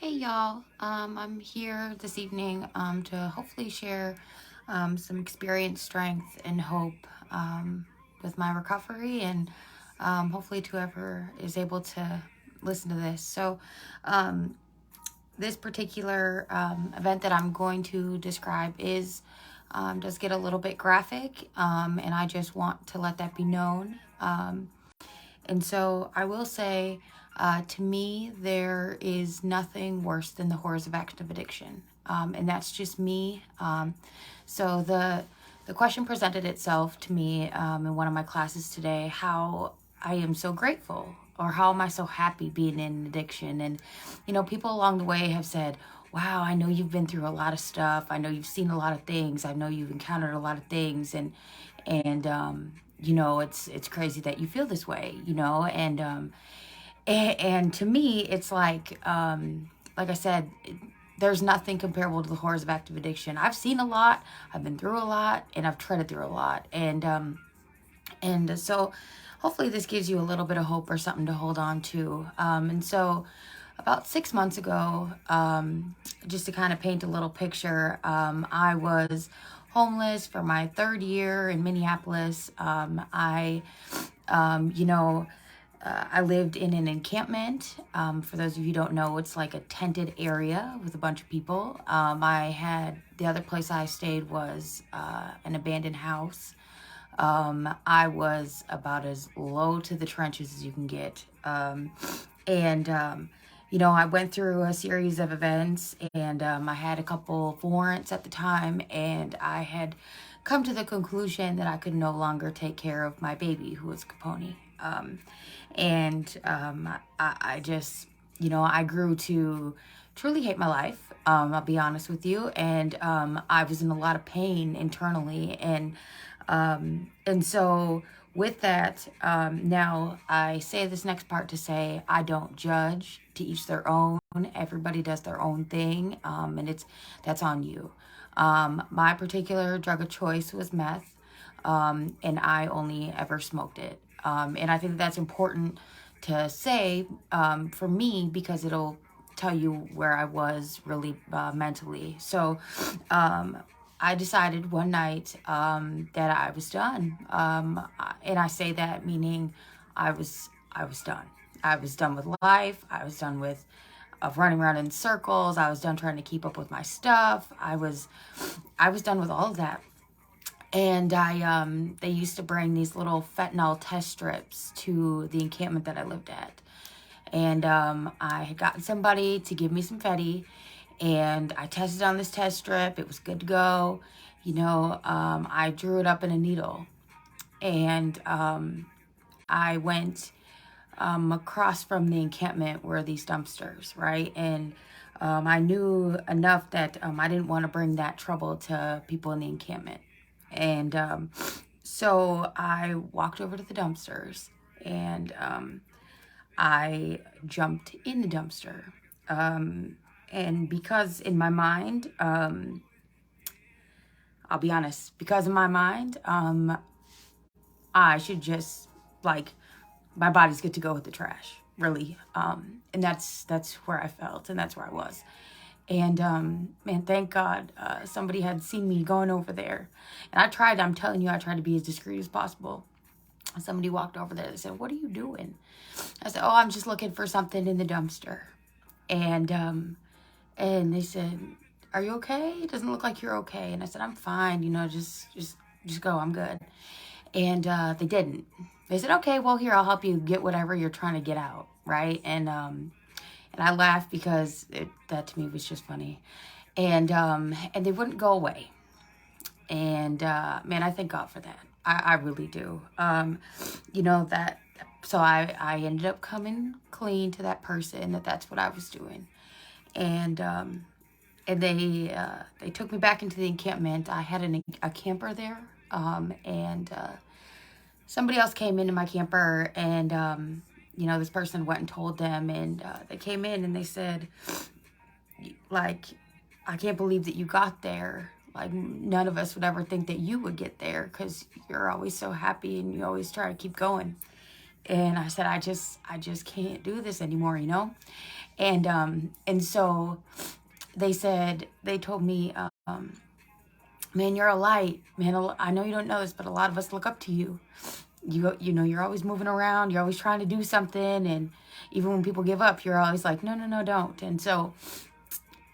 Hey y'all, I'm here this evening to hopefully share some experience, strength, and hope with my recovery, and hopefully to whoever is able to listen to this. So, um, this particular event that I'm going to describe is does get a little bit graphic, and I just want to let that be known. And so I will say, to me, there is nothing worse than the horrors of active addiction. And that's just me. So the question presented itself to me in one of my classes today, how I am so grateful, or how am I so happy being in addiction? And, people along the way have said, wow, I know you've been through a lot of stuff. I know you've seen a lot of things. I know you've encountered a lot of things. And it's crazy that you feel this way, and to me it's like I said, there's nothing comparable to the horrors of active addiction. I've seen a lot, I've been through a lot, and I've treaded through a lot. And so hopefully this gives you a little bit of hope or something to hold on to. And so about 6 months ago, just to kind of paint a little picture, I was homeless for my third year in Minneapolis. I lived in an encampment. For those of you who don't know, it's like a tented area with a bunch of people. The other place I stayed was an abandoned house. I was about as low to the trenches as you can get. I went through a series of events, and I had a couple warrants at the time, and I had come to the conclusion that I could no longer take care of my baby, who was Capone. I just, I grew to truly hate my life. I'll be honest with you. And I was in a lot of pain internally. And so with that, now I say this next part to say I don't judge, to each their own. Everybody does their own thing, and that's on you. My particular drug of choice was meth, and I only ever smoked it. And I think that's important to say for me, because it'll tell you where I was really mentally. So I decided one night that I was done. And I say that meaning I was done. I was done with life. I was done with running around in circles. I was done trying to keep up with my stuff. I was done with all of that. And they used to bring these little fentanyl test strips to the encampment that I lived at. And I had gotten somebody to give me some Fetty, and I tested on this test strip. It was good to go. I drew it up in a needle, and I went across from the encampment were these dumpsters, right? And I knew enough that I didn't want to bring that trouble to people in the encampment. And so I walked over to the dumpsters, and I jumped in the dumpster. And because in my mind, I'll be honest, because in my mind, I should just, my body's good to go with the trash, really. And that's where I felt, and that's where I was. And man, thank God somebody had seen me going over there. And I'm telling you, I tried to be as discreet as possible. Somebody walked over there. They said, "What are you doing?" I said, "Oh, I'm just looking for something in the dumpster." And they said, "Are you okay? It doesn't look like you're okay." And I said, "I'm fine. Just go. I'm good." And they didn't. They said, "Okay, well, here, I'll help you get whatever you're trying to get out." Right. And I laughed because that to me was just funny. And they wouldn't go away. And man, I thank God for that. I really do. So I ended up coming clean to that person that's what I was doing. And they took me back into the encampment. I had a camper there, and somebody else came into my camper, and this person went and told them, and they came in and they said, like, "I can't believe that you got there. Like, none of us would ever think that you would get there, because you're always so happy and you always try to keep going." And I said, I just can't do this anymore. And so they told me, man, you're a light, man. I know you don't know this, but a lot of us look up to you. You know, you're always moving around. You're always trying to do something. And even when people give up, you're always like, no, no, no, don't. And so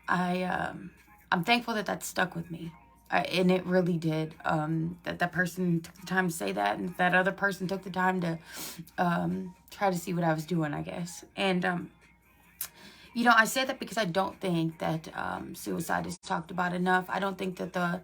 I'm thankful that that stuck with me. And it really did. That person took the time to say that, and that other person took the time to try to see what I was doing, I guess. And you know, I say that because I don't think that suicide is talked about enough. I don't think that the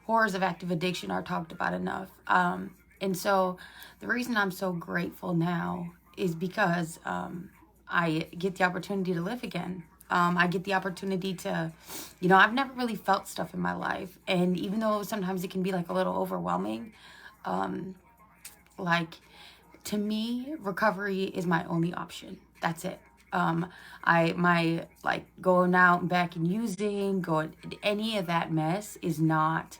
horrors of active addiction are talked about enough. And so the reason I'm so grateful now is because I get the opportunity to live again. I get the opportunity to, you know, I've never really felt stuff in my life. And even though sometimes it can be like a little overwhelming, like, to me, recovery is my only option. That's it. My like going out and back and using, going any of that mess is not,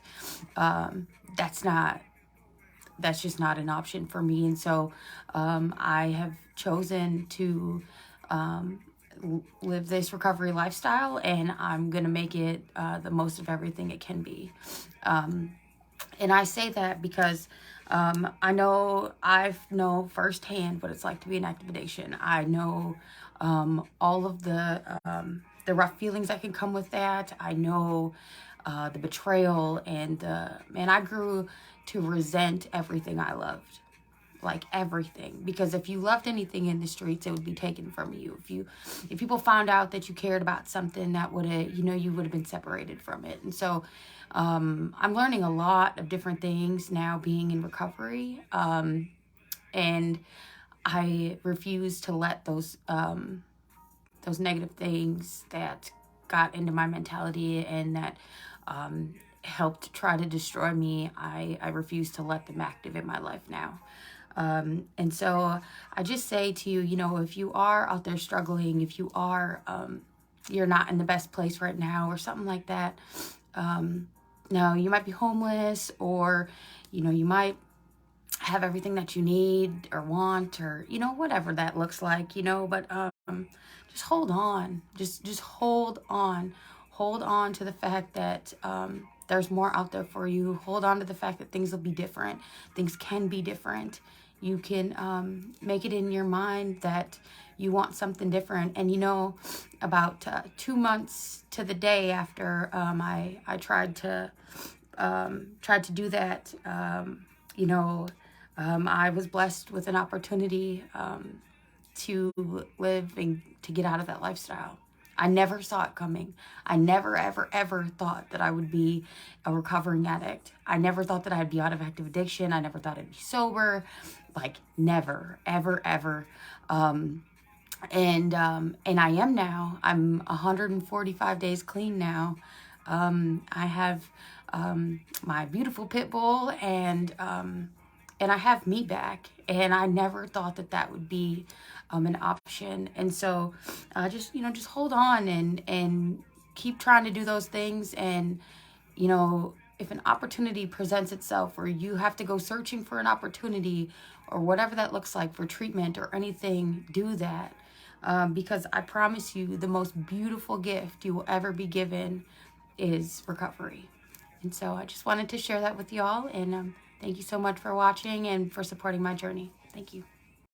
that's not, that's just not an option for me. And so, I have chosen to, live this recovery lifestyle, and I'm going to make it, the most of everything it can be. And I say that because I know firsthand what it's like to be in active addiction. I know all of the rough feelings that can come with that. I know the betrayal and man, I grew to resent everything I loved. Like everything, because if you loved anything in the streets, it would be taken from you. If people found out that you cared about something, that would have, you know, you would have been separated from it. And so I'm learning a lot of different things now being in recovery, and I refuse to let those negative things that got into my mentality and that helped try to destroy me, I refuse to let them active in my life now. And so I just say to you, you know, if you are out there struggling, if you are, you're not in the best place right now or something like that, no, you might be homeless, or, you know, you might have everything that you need or want, or, you know, whatever that looks like, you know, but just hold on. Just hold on. Hold on to the fact that there's more out there for you. Hold on to the fact that things will be different. Things can be different. You can make it in your mind that you want something different. And, you know, about 2 months to the day after I tried to do that, you know, I was blessed with an opportunity to live and to get out of that lifestyle. I never saw it coming. I never, ever, ever thought that I would be a recovering addict. I never thought that I'd be out of active addiction. I never thought I'd be sober. Like, never, ever, ever. And I am now. I'm 145 days clean now. I have my beautiful pit bull, and I have me back. And I never thought that that would be an option. And so just, you know, just hold on and keep trying to do those things. And, you know, if an opportunity presents itself, or you have to go searching for an opportunity, or whatever that looks like, for treatment or anything, do that. Because I promise you, the most beautiful gift you will ever be given is recovery. And so I just wanted to share that with y'all. And thank you so much for watching and for supporting my journey. Thank you.